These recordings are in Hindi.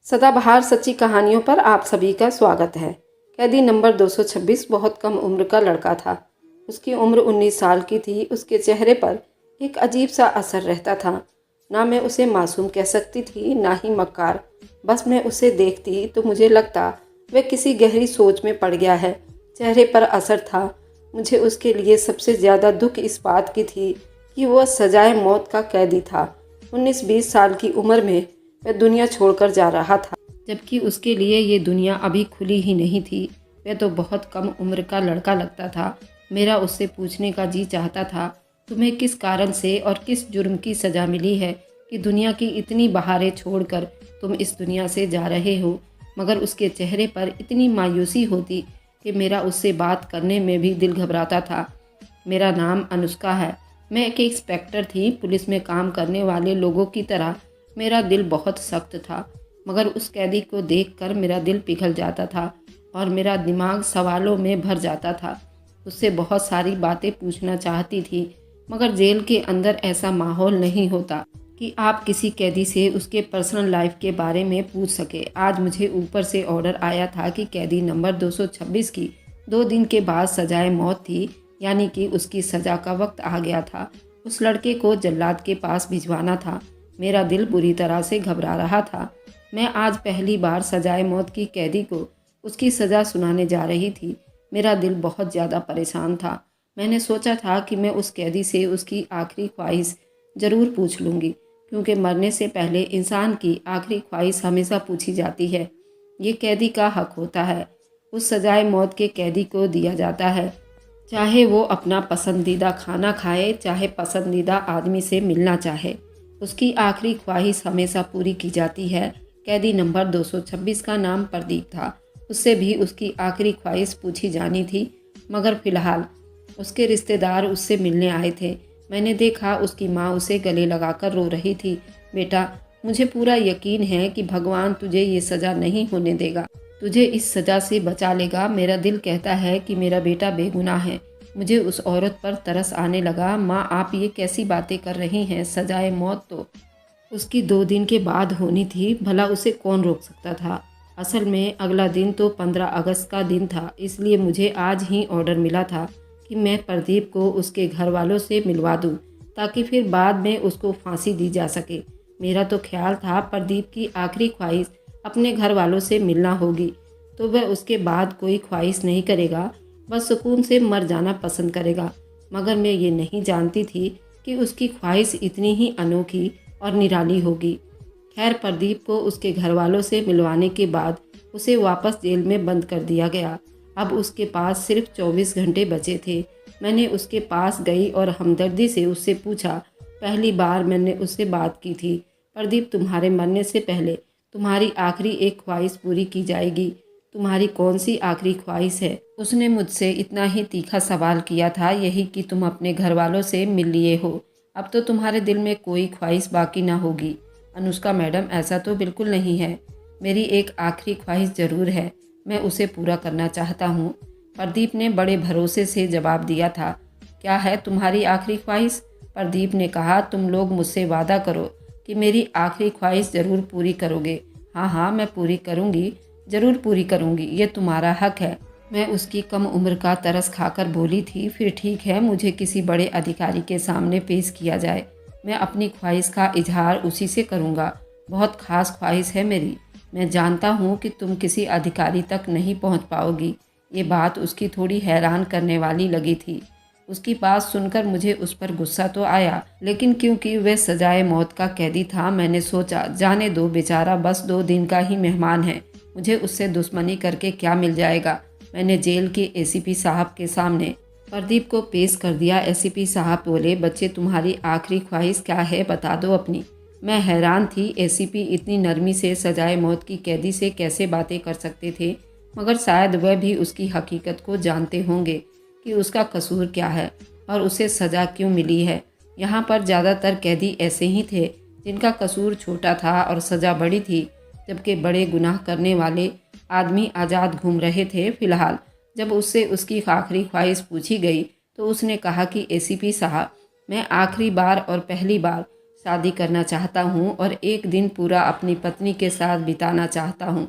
सदाबहार सच्ची कहानियों पर आप सभी का स्वागत है। कैदी नंबर 226 बहुत कम उम्र का लड़का था। उसकी उम्र 19 साल की थी। उसके चेहरे पर एक अजीब सा असर रहता था। ना मैं उसे मासूम कह सकती थी, ना ही मक्कार। बस मैं उसे देखती तो मुझे लगता वह किसी गहरी सोच में पड़ गया है। चेहरे पर असर था। मुझे उसके लिए सबसे ज़्यादा दुख इस बात की थी कि वह सजाए मौत का कैदी था। 19-20 साल की उम्र में वह दुनिया छोड़कर जा रहा था, जबकि उसके लिए ये दुनिया अभी खुली ही नहीं थी। वह तो बहुत कम उम्र का लड़का लगता था। मेरा उससे पूछने का जी चाहता था, तुम्हें किस कारण से और किस जुर्म की सज़ा मिली है कि दुनिया की इतनी बहारें छोड़कर तुम इस दुनिया से जा रहे हो। मगर उसके चेहरे पर इतनी मायूसी होती कि मेरा उससे बात करने में भी दिल घबराता था। मेरा नाम अनुष्का है। मैं एक इंस्पेक्टर थी। पुलिस में काम करने वाले लोगों की तरह मेरा दिल बहुत सख्त था, मगर उस कैदी को देखकर मेरा दिल पिघल जाता था और मेरा दिमाग सवालों में भर जाता था। उससे बहुत सारी बातें पूछना चाहती थी, मगर जेल के अंदर ऐसा माहौल नहीं होता कि आप किसी कैदी से उसके पर्सनल लाइफ के बारे में पूछ सके। आज मुझे ऊपर से ऑर्डर आया था कि कैदी नंबर 226 की 2 दिन के बाद सजाए मौत थी, यानी कि उसकी सज़ा का वक्त आ गया था। उस लड़के को जल्लाद के पास भिजवाना था। मेरा दिल बुरी तरह से घबरा रहा था। मैं आज पहली बार सजाए मौत की कैदी को उसकी सज़ा सुनाने जा रही थी। मेरा दिल बहुत ज़्यादा परेशान था। मैंने सोचा था कि मैं उस कैदी से उसकी आखिरी ख्वाहिश ज़रूर पूछ लूँगी, क्योंकि मरने से पहले इंसान की आखिरी ख्वाहिश हमेशा पूछी जाती है। ये कैदी का हक होता है। उस सजाए मौत के कैदी को दिया जाता है, चाहे वो अपना पसंदीदा खाना खाए, चाहे पसंदीदा आदमी से मिलना चाहे। उसकी आखिरी ख्वाहिश हमेशा पूरी की जाती है। कैदी नंबर 226 का नाम प्रदीप था। उससे भी उसकी आखिरी ख्वाहिश पूछी जानी थी, मगर फिलहाल उसके रिश्तेदार उससे मिलने आए थे। मैंने देखा उसकी माँ उसे गले लगाकर रो रही थी। बेटा, मुझे पूरा यकीन है कि भगवान तुझे ये सज़ा नहीं होने देगा, तुझे इस सज़ा से बचा लेगा। मेरा दिल कहता है कि मेरा बेटा बेगुनाह है। मुझे उस औरत पर तरस आने लगा। माँ, आप ये कैसी बातें कर रही हैं? सजाए मौत तो उसकी 2 दिन के बाद होनी थी। भला उसे कौन रोक सकता था? असल में अगला दिन तो 15 अगस्त का दिन था, इसलिए मुझे आज ही ऑर्डर मिला था कि मैं प्रदीप को उसके घर वालों से मिलवा दूं, ताकि फिर बाद में उसको फांसी दी जा सके। मेरा तो ख्याल था प्रदीप की आखिरी ख्वाहिश अपने घर वालों से मिलना होगी, तो वह उसके बाद कोई ख्वाहिश नहीं करेगा, बस सुकून से मर जाना पसंद करेगा। मगर मैं ये नहीं जानती थी कि उसकी ख्वाहिश इतनी ही अनोखी और निराली होगी। खैर, प्रदीप को उसके घर वालों से मिलवाने के बाद उसे वापस जेल में बंद कर दिया गया। अब उसके पास सिर्फ 24 घंटे बचे थे। मैंने उसके पास गई और हमदर्दी से उससे पूछा। पहली बार मैंने उससे बात की थी, प्रदीप, तुम्हारे मरने से पहले तुम्हारी आखिरी एक ख्वाहिश पूरी की जाएगी। तुम्हारी कौन सी आखिरी ख्वाहिश है? उसने मुझसे इतना ही तीखा सवाल किया था, यही कि तुम अपने घर वालों से मिल लिए हो। अब तो तुम्हारे दिल में कोई ख्वाहिश बाकी ना होगी। अनुष्का मैडम, ऐसा तो बिल्कुल नहीं है। मेरी एक आखिरी ख्वाहिश ज़रूर है, मैं उसे पूरा करना चाहता हूँ। प्रदीप ने बड़े भरोसे से जवाब दिया था। क्या है तुम्हारी आखिरी ख्वाहिश? प्रदीप ने कहा, तुम लोग मुझसे वादा करो कि मेरी आखिरी ख्वाहिश ज़रूर पूरी करोगे। हाँ हाँ, मैं पूरी करूँगी, ज़रूर पूरी करूँगी, ये तुम्हारा हक है। मैं उसकी कम उम्र का तरस खाकर बोली थी। फिर ठीक है, मुझे किसी बड़े अधिकारी के सामने पेश किया जाए, मैं अपनी ख्वाहिश का इजहार उसी से करूँगा। बहुत ख़ास ख्वाहिश है मेरी। मैं जानता हूँ कि तुम किसी अधिकारी तक नहीं पहुँच पाओगी। ये बात उसकी थोड़ी हैरान करने वाली लगी थी। उसकी बात सुनकर मुझे उस पर गुस्सा तो आया, लेकिन क्योंकि वह सजाए मौत का कैदी था, मैंने सोचा जाने दो, बेचारा बस 2 दिन का ही मेहमान है, मुझे उससे दुश्मनी करके क्या मिल जाएगा। मैंने जेल के एसीपी साहब के सामने प्रदीप को पेश कर दिया। एसीपी साहब बोले, बच्चे, तुम्हारी आखिरी ख्वाहिश क्या है, बता दो अपनी। मैं हैरान थी, एसीपी इतनी नरमी से सजाए मौत की कैदी से कैसे बातें कर सकते थे, मगर शायद वह भी उसकी हकीकत को जानते होंगे कि उसका कसूर क्या है और उसे सज़ा क्यों मिली है। यहाँ पर ज़्यादातर कैदी ऐसे ही थे जिनका कसूर छोटा था और सज़ा बड़ी थी, जबकि बड़े गुनाह करने वाले आदमी आज़ाद घूम रहे थे। फिलहाल जब उससे उसकी आखिरी ख्वाहिश पूछी गई तो उसने कहा कि एसीपी साहब, मैं आखिरी बार और पहली बार शादी करना चाहता हूँ और एक दिन पूरा अपनी पत्नी के साथ बिताना चाहता हूँ।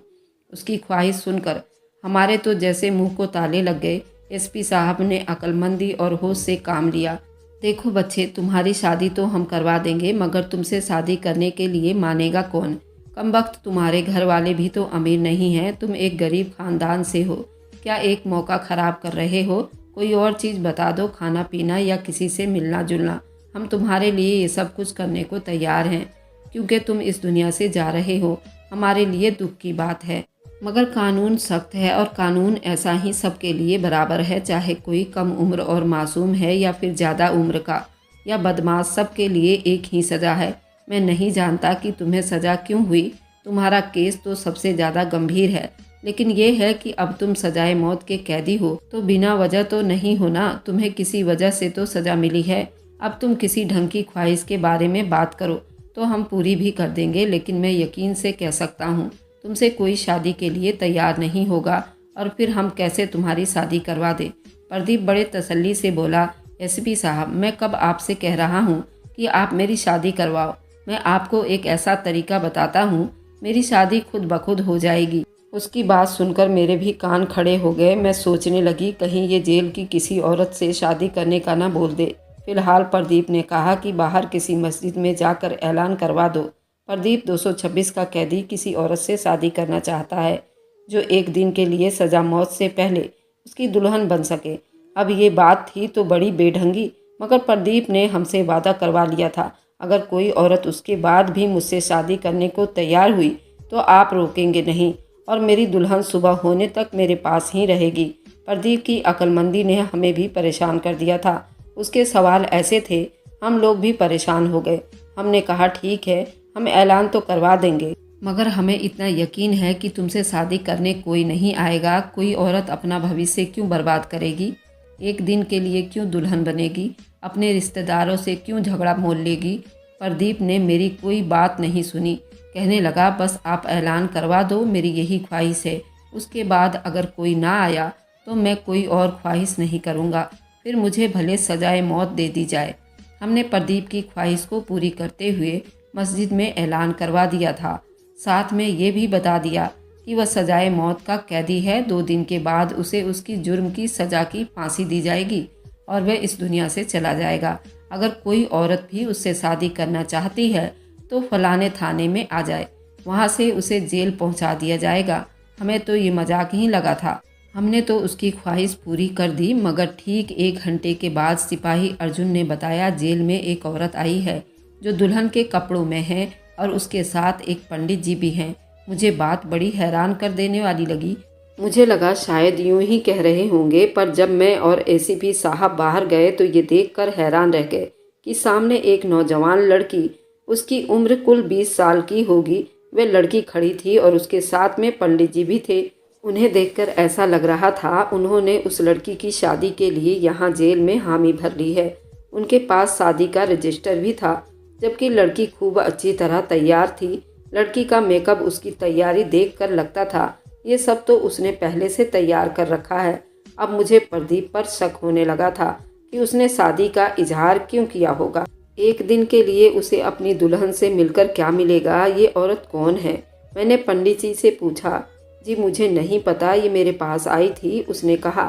उसकी ख्वाहिश सुनकर हमारे तो जैसे मुंह को ताले लग गए। एसपी साहब ने अक्लमंदी और होश से काम लिया। देखो बच्चे, तुम्हारी शादी तो हम करवा देंगे, मगर तुमसे शादी करने के लिए मानेगा कौन? कमबख्त तुम्हारे घर वाले भी तो अमीर नहीं हैं, तुम एक गरीब खानदान से हो। क्या एक मौका ख़राब कर रहे हो? कोई और चीज़ बता दो, खाना पीना या किसी से मिलना जुलना। हम तुम्हारे लिए ये सब कुछ करने को तैयार हैं, क्योंकि तुम इस दुनिया से जा रहे हो। हमारे लिए दुख की बात है, मगर कानून सख्त है और कानून ऐसा ही सबके लिए बराबर है, चाहे कोई कम उम्र और मासूम है या फिर ज़्यादा उम्र का या बदमाश, सबके लिए एक ही सज़ा है। मैं नहीं जानता कि तुम्हें सज़ा क्यों हुई, तुम्हारा केस तो सबसे ज़्यादा गंभीर है, लेकिन ये है कि अब तुम सजाए मौत के कैदी हो तो बिना वजह तो नहीं हो ना, तुम्हें किसी वजह से तो सज़ा मिली है। अब तुम किसी ढंग की ख्वाहिश के बारे में बात करो तो हम पूरी भी कर देंगे, लेकिन मैं यकीन से कह सकता हूँ तुमसे कोई शादी के लिए तैयार नहीं होगा, और फिर हम कैसे तुम्हारी शादी करवा दें? प्रदीप बड़े तसल्ली से बोला, एसपी साहब, मैं कब आपसे कह रहा हूँ कि आप मेरी शादी करवाओ। मैं आपको एक ऐसा तरीका बताता हूँ, मेरी शादी खुद ब खुद हो जाएगी। उसकी बात सुनकर मेरे भी कान खड़े हो गए। मैं सोचने लगी कहीं ये जेल की किसी औरत से शादी करने का ना बोल दे। फिलहाल प्रदीप ने कहा कि बाहर किसी मस्जिद में जाकर ऐलान करवा दो। प्रदीप 226 का कैदी किसी औरत से शादी करना चाहता है जो एक दिन के लिए सज़ा मौत से पहले उसकी दुल्हन बन सके। अब ये बात थी तो बड़ी बेढंगी, मगर प्रदीप ने हमसे वादा करवा लिया था, अगर कोई औरत उसके बाद भी मुझसे शादी करने को तैयार हुई तो आप रोकेंगे नहीं और मेरी दुल्हन सुबह होने तक मेरे पास ही रहेगी। प्रदीप की अक्लमंदी ने हमें भी परेशान कर दिया था। उसके सवाल ऐसे थे, हम लोग भी परेशान हो गए। हमने कहा ठीक है, हम ऐलान तो करवा देंगे, मगर हमें इतना यकीन है कि तुमसे शादी करने कोई नहीं आएगा। कोई औरत अपना भविष्य क्यों बर्बाद करेगी? एक दिन के लिए क्यों दुल्हन बनेगी? अपने रिश्तेदारों से क्यों झगड़ा मोल लेगी? प्रदीप ने मेरी कोई बात नहीं सुनी। कहने लगा, बस आप ऐलान करवा दो, मेरी यही ख्वाहिश है। उसके बाद अगर कोई ना आया तो मैं कोई और ख्वाहिश नहीं करूँगा, फिर मुझे भले सजाए मौत दे दी जाए। हमने प्रदीप की ख्वाहिश को पूरी करते हुए मस्जिद में ऐलान करवा दिया था। साथ में ये भी बता दिया कि वह सजाए मौत का कैदी है। 2 दिन के बाद उसे उसकी जुर्म की सज़ा की फांसी दी जाएगी और वह इस दुनिया से चला जाएगा। अगर कोई औरत भी उससे शादी करना चाहती है तो फलाने थाने में आ जाए, वहाँ से उसे जेल पहुँचा दिया जाएगा। हमें तो ये मजाक ही लगा था। हमने तो उसकी ख्वाहिश पूरी कर दी, मगर ठीक 1 घंटे के बाद सिपाही अर्जुन ने बताया, जेल में एक औरत आई है जो दुल्हन के कपड़ों में है और उसके साथ एक पंडित जी भी हैं। मुझे बात बड़ी हैरान कर देने वाली लगी। मुझे लगा शायद यूं ही कह रहे होंगे, पर जब मैं और एसीपी साहब बाहर गए तो ये देखकर हैरान रह गए कि सामने एक नौजवान लड़की, उसकी उम्र कुल 20 साल की होगी, वह लड़की खड़ी थी और उसके साथ में पंडित जी भी थे। उन्हें देखकर ऐसा लग रहा था उन्होंने उस लड़की की शादी के लिए यहाँ जेल में हामी भर ली है। उनके पास शादी का रजिस्टर भी था, जबकि लड़की खूब अच्छी तरह तैयार थी। लड़की का मेकअप, उसकी तैयारी देखकर लगता था ये सब तो उसने पहले से तैयार कर रखा है। अब मुझे प्रदीप पर शक होने लगा था कि उसने शादी का इजहार क्यों किया होगा। एक दिन के लिए उसे अपनी दुल्हन से मिलकर क्या मिलेगा? ये औरत कौन है? मैंने पंडित जी से पूछा। जी मुझे नहीं पता, ये मेरे पास आई थी, उसने कहा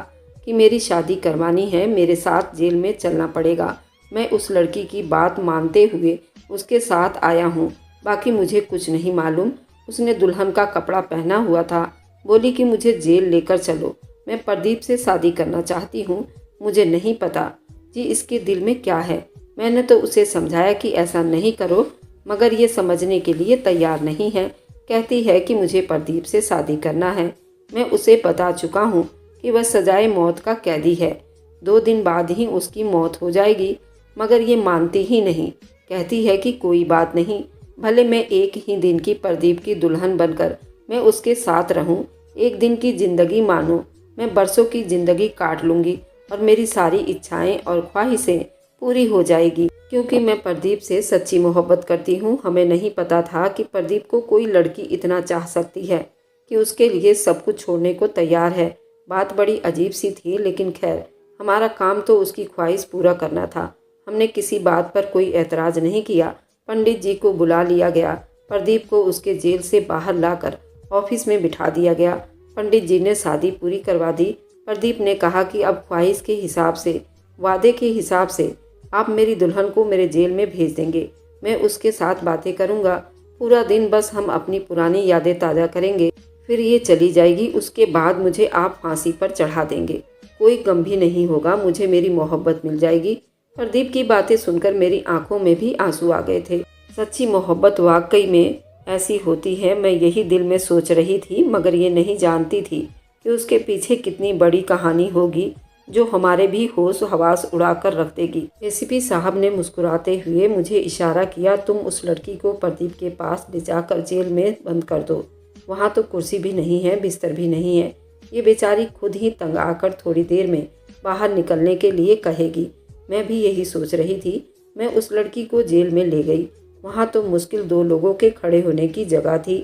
कि मेरी शादी करवानी है, मेरे साथ जेल में चलना पड़ेगा। मैं उस लड़की की बात मानते हुए उसके साथ आया हूँ, बाकी मुझे कुछ नहीं मालूम। उसने दुल्हन का कपड़ा पहना हुआ था, बोली कि मुझे जेल लेकर चलो, मैं प्रदीप से शादी करना चाहती हूँ। मुझे नहीं पता जी इसके दिल में क्या है। मैंने तो उसे समझाया कि ऐसा नहीं करो, मगर ये समझने के लिए तैयार नहीं है। कहती है कि मुझे प्रदीप से शादी करना है। मैं उसे बता चुका हूँ कि वह सजाए मौत का कैदी है, 2 दिन बाद ही उसकी मौत हो जाएगी, मगर ये मानती ही नहीं। कहती है कि कोई बात नहीं, भले मैं एक ही दिन की प्रदीप की दुल्हन बनकर मैं उसके साथ रहूं। एक दिन की ज़िंदगी मानो, मैं बरसों की ज़िंदगी काट लूँगी और मेरी सारी इच्छाएं और ख्वाहिशें पूरी हो जाएगी, क्योंकि मैं प्रदीप से सच्ची मोहब्बत करती हूँ। हमें नहीं पता था कि प्रदीप को कोई लड़की इतना चाह सकती है कि उसके लिए सब कुछ छोड़ने को तैयार है। बात बड़ी अजीब सी थी, लेकिन खैर, हमारा काम तो उसकी ख्वाहिश पूरा करना था। हमने किसी बात पर कोई एतराज़ नहीं किया। पंडित जी को बुला लिया गया। प्रदीप को उसके जेल से बाहर लाकर ऑफिस में बिठा दिया गया। पंडित जी ने शादी पूरी करवा दी। प्रदीप ने कहा कि अब ख्वाहिश के हिसाब से, वादे के हिसाब से आप मेरी दुल्हन को मेरे जेल में भेज देंगे। मैं उसके साथ बातें करूंगा, पूरा दिन बस हम अपनी पुरानी यादें ताज़ा करेंगे, फिर ये चली जाएगी। उसके बाद मुझे आप फांसी पर चढ़ा देंगे, कोई गम भी नहीं होगा, मुझे मेरी मोहब्बत मिल जाएगी। प्रदीप की बातें सुनकर मेरी आंखों में भी आंसू आ गए थे। सच्ची मोहब्बत वाकई में ऐसी होती है, मैं यही दिल में सोच रही थी, मगर ये नहीं जानती थी कि उसके पीछे कितनी बड़ी कहानी होगी जो हमारे भी होश हवास उड़ा कर रख देगी। एसीपी साहब ने मुस्कुराते हुए मुझे इशारा किया, तुम उस लड़की को प्रदीप के पास ले जाकर जेल में बंद कर दो। वहाँ तो कुर्सी भी नहीं है, बिस्तर भी नहीं है। ये बेचारी खुद ही तंग आकर थोड़ी देर में बाहर निकलने के लिए कहेगी। मैं भी यही सोच रही थी। मैं उस लड़की को जेल में ले गई। वहाँ तो मुश्किल 2 लोगों के खड़े होने की जगह थी।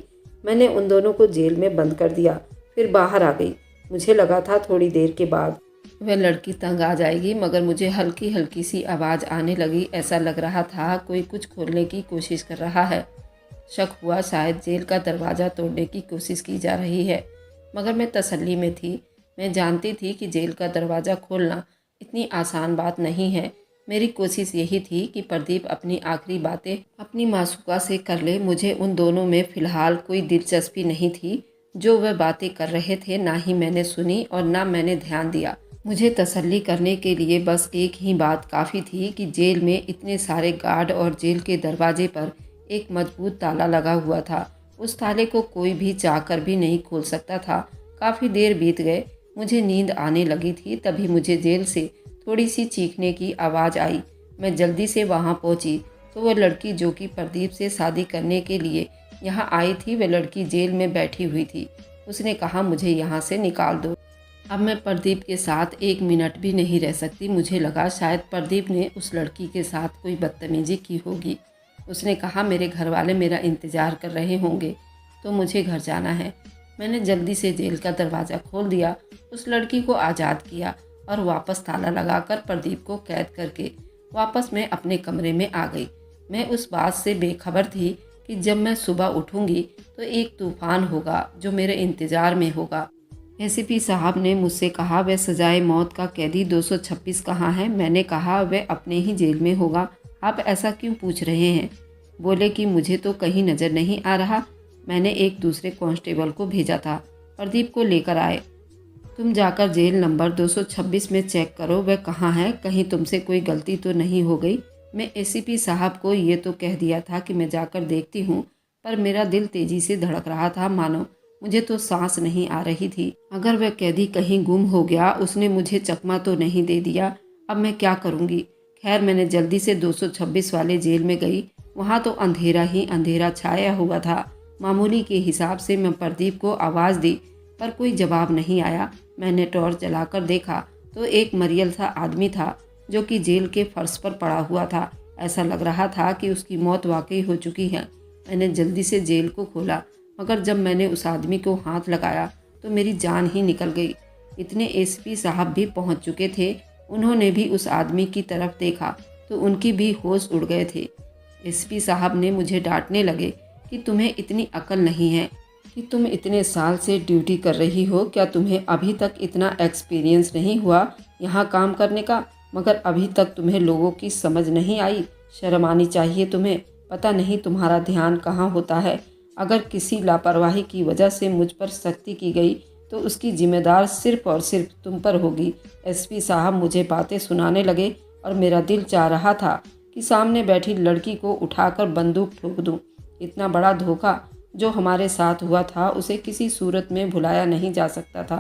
मैंने उन दोनों को जेल में बंद कर दिया, फिर बाहर आ गई। मुझे लगा था थोड़ी देर के बाद वह लड़की तंग आ जाएगी, मगर मुझे हल्की हल्की सी आवाज़ आने लगी। ऐसा लग रहा था कोई कुछ खोलने की कोशिश कर रहा है। शक हुआ शायद जेल का दरवाज़ा तोड़ने की कोशिश की जा रही है, मगर मैं तसल्ली में थी। मैं जानती थी कि जेल का दरवाज़ा खोलना इतनी आसान बात नहीं है। मेरी कोशिश यही थी कि प्रदीप अपनी आखिरी बातें अपनी मासूका से कर ले। मुझे उन दोनों में फ़िलहाल कोई दिलचस्पी नहीं थी। जो वह बातें कर रहे थे ना ही मैंने सुनी और ना मैंने ध्यान दिया। मुझे तसल्ली करने के लिए बस एक ही बात काफ़ी थी कि जेल में इतने सारे गार्ड और जेल के दरवाजे पर एक मजबूत ताला लगा हुआ था। उस ताले को कोई भी चाहकर भी नहीं खोल सकता था। काफ़ी देर बीत गए, मुझे नींद आने लगी थी। तभी मुझे जेल से थोड़ी सी चीखने की आवाज़ आई। मैं जल्दी से वहाँ पहुँची तो वह लड़की जो कि प्रदीप से शादी करने के लिए यहाँ आई थी, वह लड़की जेल में बैठी हुई थी। उसने कहा, मुझे यहाँ से निकाल दो, अब मैं प्रदीप के साथ 1 मिनट भी नहीं रह सकती। मुझे लगा शायद प्रदीप ने उस लड़की के साथ कोई बदतमीजी की होगी। उसने कहा, मेरे घर वाले मेरा इंतज़ार कर रहे होंगे तो मुझे घर जाना है। मैंने जल्दी से जेल का दरवाज़ा खोल दिया, उस लड़की को आज़ाद किया और वापस ताला लगाकर प्रदीप को कैद करके वापस मैं अपने कमरे में आ गई। मैं उस बात से बेखबर थी कि जब मैं सुबह उठूँगी तो एक तूफ़ान होगा जो मेरे इंतज़ार में होगा। एसीपी साहब ने मुझसे कहा, वह सजाए मौत का कैदी 226 कहाँ है? मैंने कहा, वह अपने ही जेल में होगा। आप ऐसा क्यों पूछ रहे हैं? बोले कि मुझे तो कहीं नज़र नहीं आ रहा। मैंने एक दूसरे कांस्टेबल को भेजा था, प्रदीप को लेकर आए। तुम जाकर जेल नंबर 226 में चेक करो, वह कहाँ है, कहीं तुमसे कोई गलती तो नहीं हो गई। मैं एसीपी साहब को ये तो कह दिया था कि मैं जाकर देखती हूँ, पर मेरा दिल तेज़ी से धड़क रहा था, मानो मुझे तो सांस नहीं आ रही थी। अगर वह कैदी कहीं गुम हो गया, उसने मुझे चकमा तो नहीं दे दिया, अब मैं क्या करूँगी। खैर, मैंने जल्दी से 226 वाले जेल में गई। वहाँ तो अंधेरा ही अंधेरा छाया हुआ था। मामूली के हिसाब से मैं प्रदीप को आवाज़ दी, पर कोई जवाब नहीं आया। मैंने टॉर्च जलाकर देखा तो एक मरियल सा आदमी था जो कि जेल के फर्श पर पड़ा हुआ था। ऐसा लग रहा था कि उसकी मौत वाकई हो चुकी है। मैंने जल्दी से जेल को खोला, मगर जब मैंने उस आदमी को हाथ लगाया तो मेरी जान ही निकल गई। इतने एसपी साहब भी पहुंच चुके थे। उन्होंने भी उस आदमी की तरफ देखा तो उनकी भी होश उड़ गए थे। एसपी साहब ने मुझे डांटने लगे कि तुम्हें इतनी अकल नहीं है कि तुम इतने साल से ड्यूटी कर रही हो, क्या तुम्हें अभी तक इतना एक्सपीरियंस नहीं हुआ यहाँ काम करने का? मगर अभी तक तुम्हें लोगों की समझ नहीं आई। शर्म आनी चाहिए तुम्हें। पता नहीं तुम्हारा ध्यान कहाँ होता है। अगर किसी लापरवाही की वजह से मुझ पर सख्ती की गई तो उसकी जिम्मेदार सिर्फ और सिर्फ तुम पर होगी। एसपी साहब मुझे बातें सुनाने लगे और मेरा दिल चाह रहा था कि सामने बैठी लड़की को उठाकर बंदूक ठोक दूं। इतना बड़ा धोखा जो हमारे साथ हुआ था उसे किसी सूरत में भुलाया नहीं जा सकता था।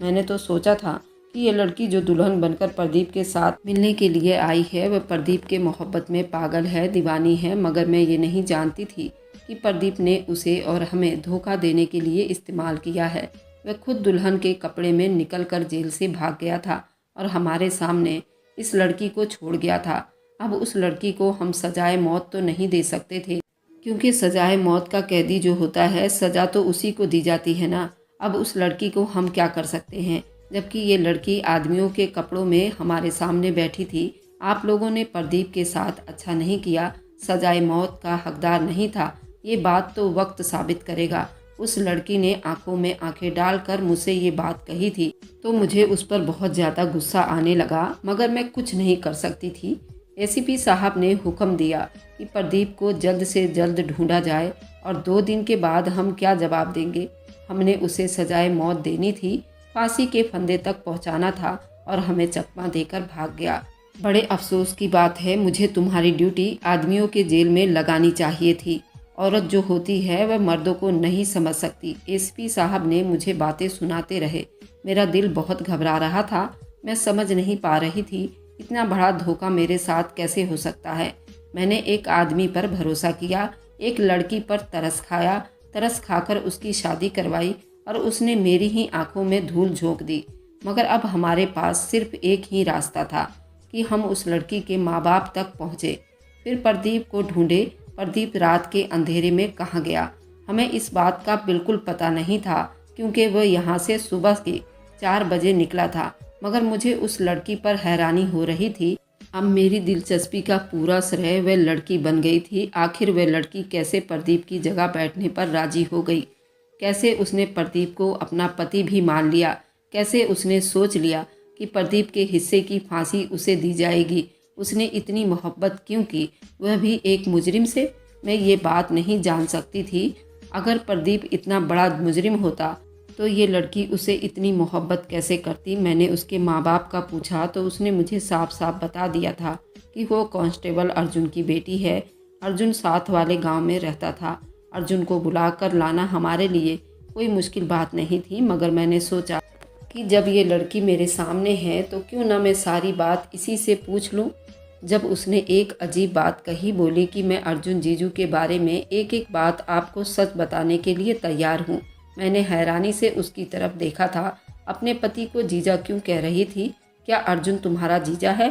मैंने तो सोचा था कि ये लड़की जो दुल्हन बनकर प्रदीप के साथ मिलने के लिए आई है वह प्रदीप के मोहब्बत में पागल है, दीवानी है, मगर मैं ये नहीं जानती थी कि प्रदीप ने उसे और हमें धोखा देने के लिए इस्तेमाल किया है। वह खुद दुल्हन के कपड़े में निकलकर जेल से भाग गया था और हमारे सामने इस लड़की को छोड़ गया था। अब उस लड़की को हम सजाए मौत तो नहीं दे सकते थे, क्योंकि सजाए मौत का कैदी जो होता है सज़ा तो उसी को दी जाती है ना। अब उस लड़की को हम क्या कर सकते हैं, जबकि ये लड़की आदमियों के कपड़ों में हमारे सामने बैठी थी। आप लोगों ने प्रदीप के साथ अच्छा नहीं किया, सजाए मौत का हकदार नहीं था, ये बात तो वक्त साबित करेगा। उस लड़की ने आंखों में आंखें डालकर मुझसे ये बात कही थी तो मुझे उस पर बहुत ज़्यादा गुस्सा आने लगा, मगर मैं कुछ नहीं कर सकती थी। एसीपी साहब ने हुक्म दिया कि प्रदीप को जल्द से जल्द ढूंढा जाए और 2 दिन के बाद हम क्या जवाब देंगे। हमने उसे सजाए मौत देनी थी, फांसी के फंदे तक पहुंचाना था और हमें चकमा देकर भाग गया। बड़े अफसोस की बात है, मुझे तुम्हारी ड्यूटी आदमियों के जेल में लगानी चाहिए थी। औरत जो होती है वह मर्दों को नहीं समझ सकती। एसपी साहब ने मुझे बातें सुनाते रहे। मेरा दिल बहुत घबरा रहा था। मैं समझ नहीं पा रही थी इतना बड़ा धोखा मेरे साथ कैसे हो सकता है। मैंने एक आदमी पर भरोसा किया, एक लड़की पर तरस खाया, तरस खाकर उसकी शादी करवाई और उसने मेरी ही आंखों में धूल झोंक दी। मगर अब हमारे पास सिर्फ एक ही रास्ता था कि हम उस लड़की के माँ बाप तक पहुँचे, फिर प्रदीप को ढूंढे। प्रदीप रात के अंधेरे में कहाँ गया, हमें इस बात का बिल्कुल पता नहीं था, क्योंकि वह यहाँ से सुबह के 4 बजे निकला था। मगर मुझे उस लड़की पर हैरानी हो रही थी। अब मेरी दिलचस्पी का पूरा श्रेय वह लड़की बन गई थी। आखिर वह लड़की कैसे प्रदीप की जगह बैठने पर राजी हो गई, कैसे उसने प्रदीप को अपना पति भी मान लिया, कैसे उसने सोच लिया कि प्रदीप के हिस्से की फांसी उसे दी जाएगी। उसने इतनी मोहब्बत क्यों की, वह भी एक मुजरिम से। मैं ये बात नहीं जान सकती थी। अगर प्रदीप इतना बड़ा मुजरिम होता तो ये लड़की उसे इतनी मोहब्बत कैसे करती। मैंने उसके माँ बाप का पूछा तो उसने मुझे साफ साफ बता दिया था कि वो कांस्टेबल अर्जुन की बेटी है। अर्जुन साथ वाले गांव में रहता था। अर्जुन को बुलाकर लाना हमारे लिए कोई मुश्किल बात नहीं थी, मगर मैंने सोचा कि जब ये लड़की मेरे सामने है तो क्यों ना मैं सारी बात इसी से पूछ लूं। जब उसने एक अजीब बात कही, बोली कि मैं अर्जुन जीजू के बारे में एक एक बात आपको सच बताने के लिए तैयार हूँ। मैंने हैरानी से उसकी तरफ देखा था। अपने पति को जीजा क्यों कह रही थी? क्या अर्जुन तुम्हारा जीजा है?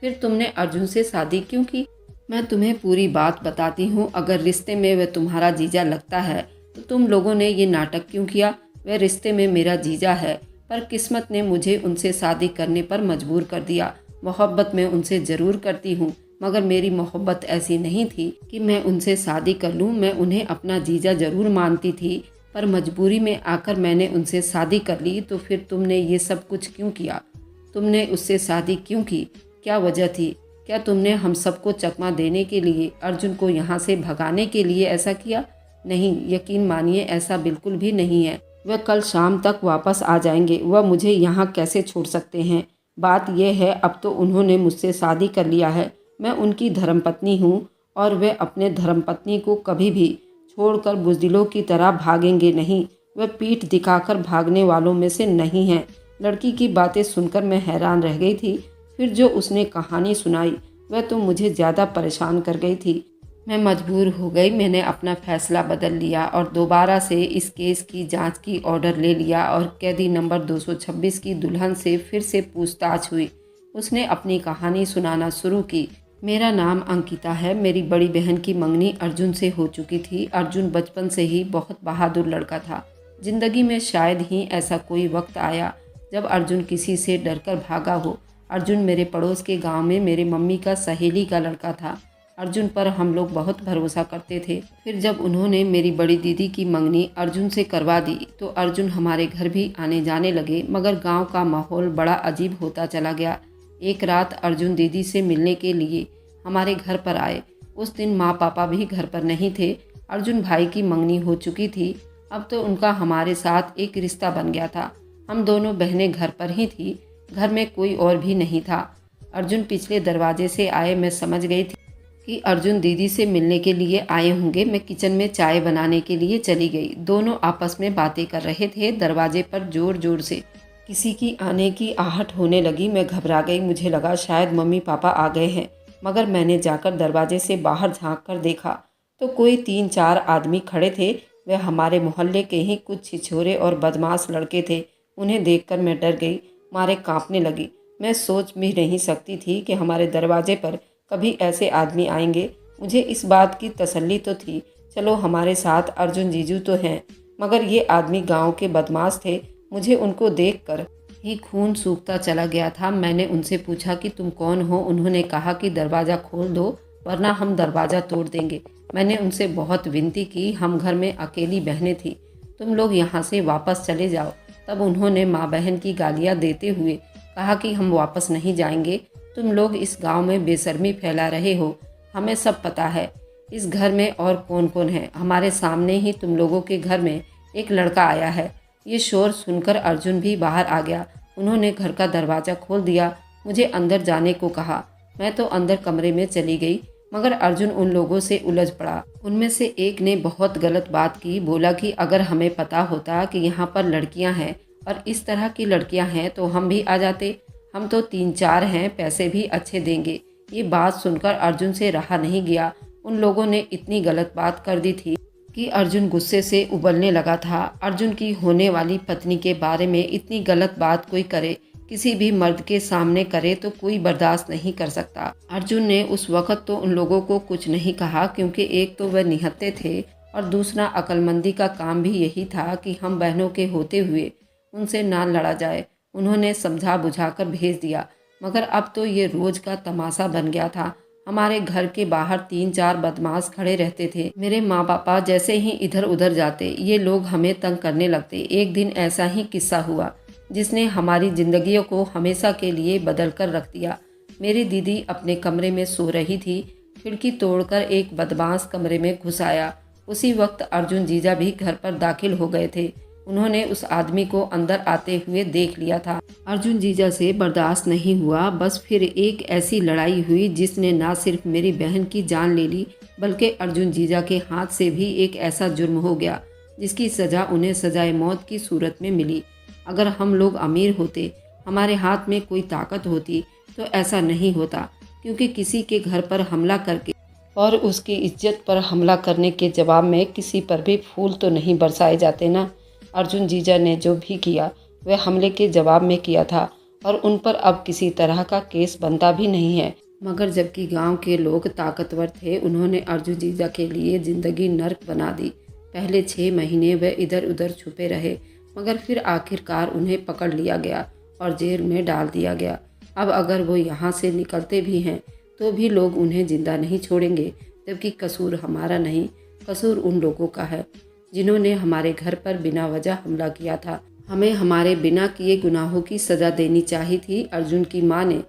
फिर तुमने अर्जुन से शादी क्यों की? मैं तुम्हें पूरी बात बताती हूँ। अगर रिश्ते में वह तुम्हारा जीजा लगता है तो तुम लोगों ने ये नाटक क्यों किया? वह रिश्ते में मेरा जीजा है, पर किस्मत ने मुझे उनसे शादी करने पर मजबूर कर दिया। मोहब्बत मैं उनसे ज़रूर करती हूँ, मगर मेरी मोहब्बत ऐसी नहीं थी कि मैं उनसे शादी कर लूँ। मैं उन्हें अपना जीजा ज़रूर मानती थी, पर मजबूरी में आकर मैंने उनसे शादी कर ली। तो फिर तुमने ये सब कुछ क्यों किया? तुमने उससे शादी क्यों की? क्या वजह थी? क्या तुमने हम सबको चकमा देने के लिए, अर्जुन को यहाँ से भगाने के लिए ऐसा किया? नहीं, यकीन मानिए ऐसा बिल्कुल भी नहीं है। वह कल शाम तक वापस आ जाएंगे। वह मुझे यहाँ कैसे छोड़ सकते हैं? बात यह है, अब तो उन्होंने मुझसे शादी कर लिया है। मैं उनकी धर्मपत्नी हूँ और वे अपने धर्मपत्नी को कभी भी छोड़कर बुज़दिलों की तरह भागेंगे नहीं। वह पीठ दिखाकर भागने वालों में से नहीं हैं। लड़की की बातें सुनकर मैं हैरान रह गई थी। फिर जो उसने कहानी सुनाई वह तो मुझे ज़्यादा परेशान कर गई थी। मैं मजबूर हो गई। मैंने अपना फैसला बदल लिया और दोबारा से इस केस की जांच की ऑर्डर ले लिया और कैदी नंबर 226 की दुल्हन से फिर से पूछताछ हुई। उसने अपनी कहानी सुनाना शुरू की। मेरा नाम अंकिता है। मेरी बड़ी बहन की मंगनी अर्जुन से हो चुकी थी। अर्जुन बचपन से ही बहुत बहादुर लड़का था। जिंदगी में शायद ही ऐसा कोई वक्त आया जब अर्जुन किसी से डरकर भागा हो। अर्जुन मेरे पड़ोस के गांव में मेरे मम्मी का सहेली का लड़का था। अर्जुन पर हम लोग बहुत भरोसा करते थे। फिर जब उन्होंने मेरी बड़ी दीदी की मंगनी अर्जुन से करवा दी तो अर्जुन हमारे घर भी आने जाने लगे, मगर गांव का माहौल बड़ा अजीब होता चला गया। एक रात अर्जुन दीदी से मिलने के लिए हमारे घर पर आए। उस दिन माँ पापा भी घर पर नहीं थे। अर्जुन भाई की मंगनी हो चुकी थी। अब तो उनका हमारे साथ एक रिश्ता बन गया था। हम दोनों बहनें घर पर ही थी। घर में कोई और भी नहीं था। अर्जुन पिछले दरवाजे से आए। मैं समझ गई थी कि अर्जुन दीदी से मिलने के लिए आए होंगे। मैं किचन में चाय बनाने के लिए चली गई। दोनों आपस में बातें कर रहे थे। दरवाजे पर जोर जोर से किसी की आने की आहट होने लगी। मैं घबरा गई। मुझे लगा शायद मम्मी पापा आ गए हैं, मगर मैंने जाकर दरवाजे से बाहर झांक कर देखा तो कोई 3-4 आदमी खड़े थे। वे हमारे मोहल्ले के ही कुछ छिछोरे और बदमाश लड़के थे। उन्हें देखकर मैं डर गई, मारे कांपने लगी। मैं सोच भी नहीं सकती थी कि हमारे दरवाजे पर कभी ऐसे आदमी आएंगे। मुझे इस बात की तसल्ली तो थी, चलो हमारे साथ अर्जुन जीजू तो हैं, मगर ये आदमी गांव के बदमाश थे। मुझे उनको देखकर ही खून सूखता चला गया था। मैंने उनसे पूछा कि तुम कौन हो? उन्होंने कहा कि दरवाज़ा खोल दो, वरना हम दरवाज़ा तोड़ देंगे। मैंने उनसे बहुत विनती की, हम घर में अकेली बहनें थी, तुम लोग यहाँ से वापस चले जाओ। तब उन्होंने माँ बहन की गालियाँ देते हुए कहा कि हम वापस नहीं जाएंगे, तुम लोग इस गांव में बेशर्मी फैला रहे हो, हमें सब पता है इस घर में और कौन कौन है। हमारे सामने ही तुम लोगों के घर में एक लड़का आया है। ये शोर सुनकर अर्जुन भी बाहर आ गया। उन्होंने घर का दरवाज़ा खोल दिया, मुझे अंदर जाने को कहा। मैं तो अंदर कमरे में चली गई, मगर अर्जुन उन लोगों से उलझ पड़ा। उनमें से एक ने बहुत गलत बात की, बोला कि अगर हमें पता होता कि यहाँ पर लड़कियाँ हैं और इस तरह की लड़कियाँ हैं तो हम भी आ जाते, हम तो 3-4 हैं, पैसे भी अच्छे देंगे। ये बात सुनकर अर्जुन से रहा नहीं गया। उन लोगों ने इतनी गलत बात कर दी थी कि अर्जुन गुस्से से उबलने लगा था। अर्जुन की होने वाली पत्नी के बारे में इतनी गलत बात कोई करे, किसी भी मर्द के सामने करे तो कोई बर्दाश्त नहीं कर सकता। अर्जुन ने उस वक्त तो उन लोगों को कुछ नहीं कहा, क्योंकि एक तो वह निहत्थे थे और दूसरा अक्लमंदी का काम भी यही था कि हम बहनों के होते हुए उनसे ना लड़ा जाए। उन्होंने समझा बुझाकर भेज दिया, मगर अब तो ये रोज का तमाशा बन गया था। हमारे घर के बाहर 3-4 बदमाश खड़े रहते थे। मेरे माँ पापा जैसे ही इधर उधर जाते, ये लोग हमें तंग करने लगते। एक दिन ऐसा ही किस्सा हुआ जिसने हमारी जिंदगियों को हमेशा के लिए बदल कर रख दिया। मेरी दीदी अपने कमरे में सो रही थी, खिड़की तोड़कर एक बदमाश कमरे में घुस आया। उसी वक्त अर्जुन जीजा भी घर पर दाखिल हो गए थे। उन्होंने उस आदमी को अंदर आते हुए देख लिया था। अर्जुन जीजा से बर्दाश्त नहीं हुआ। बस फिर एक ऐसी लड़ाई हुई जिसने ना सिर्फ मेरी बहन की जान ले ली, बल्कि अर्जुन जीजा के हाथ से भी एक ऐसा जुर्म हो गया जिसकी सज़ा उन्हें सजाए मौत की सूरत में मिली। अगर हम लोग अमीर होते, हमारे हाथ में कोई ताकत होती, तो ऐसा नहीं होता, क्योंकि किसी के घर पर हमला करके और उसकी इज्जत पर हमला करने के जवाब में किसी पर भी फूल तो नहीं बरसाए जाते ना। अर्जुन जीजा ने जो भी किया वह हमले के जवाब में किया था और उन पर अब किसी तरह का केस बनता भी नहीं है। मगर जबकि गांव के लोग ताकतवर थे, उन्होंने अर्जुन जीजा के लिए ज़िंदगी नर्क बना दी। पहले 6 महीने वह इधर उधर छुपे रहे, मगर फिर आखिरकार उन्हें पकड़ लिया गया और जेल में डाल दिया गया। अब अगर वो यहाँ से निकलते भी हैं तो भी लोग उन्हें जिंदा नहीं छोड़ेंगे, जबकि कसूर हमारा नहीं, कसूर उन लोगों का है जिन्होंने हमारे घर पर बिना वजह हमला किया था। हमें हमारे बिना किए गुनाहों की सज़ा देनी चाहिए थी। अर्जुन की माँ ने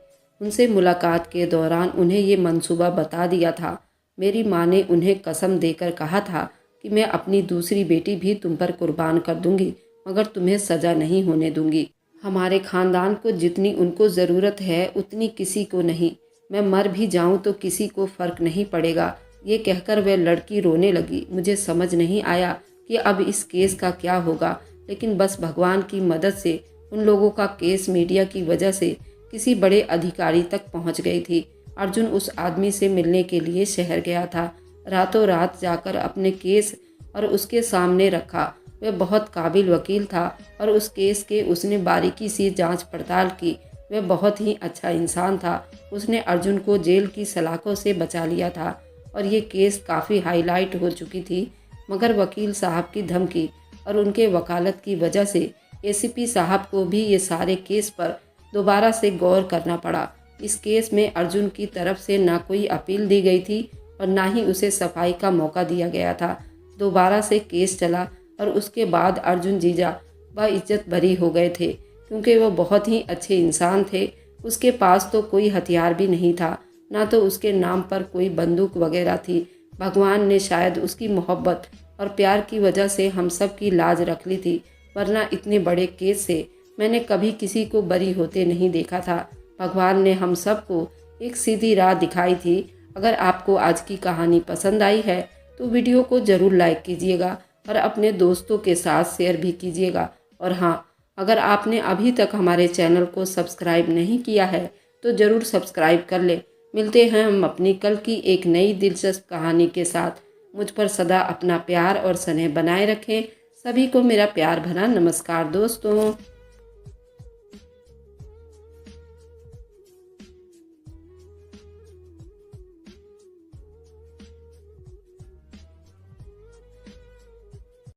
उनसे मुलाकात के दौरान उन्हें ये मंसूबा बता दिया था। मेरी माँ ने उन्हें कसम देकर कहा था कि मैं अपनी दूसरी बेटी भी तुम पर कुर्बान कर दूंगी, मगर तुम्हें सज़ा नहीं होने दूंगी। हमारे ख़ानदान को जितनी उनको ज़रूरत है उतनी किसी को नहीं। मैं मर भी जाऊं तो किसी को फ़र्क नहीं पड़ेगा। ये कहकर वह लड़की रोने लगी। मुझे समझ नहीं आया कि अब इस केस का क्या होगा, लेकिन बस भगवान की मदद से उन लोगों का केस मीडिया की वजह से किसी बड़े अधिकारी तक पहुंच गई थी। अर्जुन उस आदमी से मिलने के लिए शहर गया था। रातों रात जाकर अपने केस और उसके सामने रखा। वह बहुत काबिल वकील था और उस केस के उसने बारीकी से जांच पड़ताल की। वह बहुत ही अच्छा इंसान था। उसने अर्जुन को जेल की सलाखों से बचा लिया था और ये केस काफ़ी हाईलाइट हो चुकी थी, मगर वकील साहब की धमकी और उनके वकालत की वजह से एसीपी साहब को भी ये सारे केस पर दोबारा से गौर करना पड़ा। इस केस में अर्जुन की तरफ से ना कोई अपील दी गई थी और ना ही उसे सफाई का मौका दिया गया था। दोबारा से केस चला और उसके बाद अर्जुन जीजा बाइज्जत बरी हो गए थे, क्योंकि वो बहुत ही अच्छे इंसान थे। उसके पास तो कोई हथियार भी नहीं था, ना तो उसके नाम पर कोई बंदूक वगैरह थी। भगवान ने शायद उसकी मोहब्बत और प्यार की वजह से हम सब की लाज रख ली थी, वरना इतने बड़े केस से मैंने कभी किसी को बरी होते नहीं देखा था। भगवान ने हम सबको एक सीधी राह दिखाई थी। अगर आपको आज की कहानी पसंद आई है तो वीडियो को ज़रूर लाइक कीजिएगा और अपने दोस्तों के साथ शेयर भी कीजिएगा। और हाँ, अगर आपने अभी तक हमारे चैनल को सब्सक्राइब नहीं किया है तो ज़रूर सब्सक्राइब कर ले। मिलते हैं हम अपनी कल की एक नई दिलचस्प कहानी के साथ। मुझ पर सदा अपना प्यार और स्नेह बनाए रखें। सभी को मेरा प्यार भरा नमस्कार दोस्तों।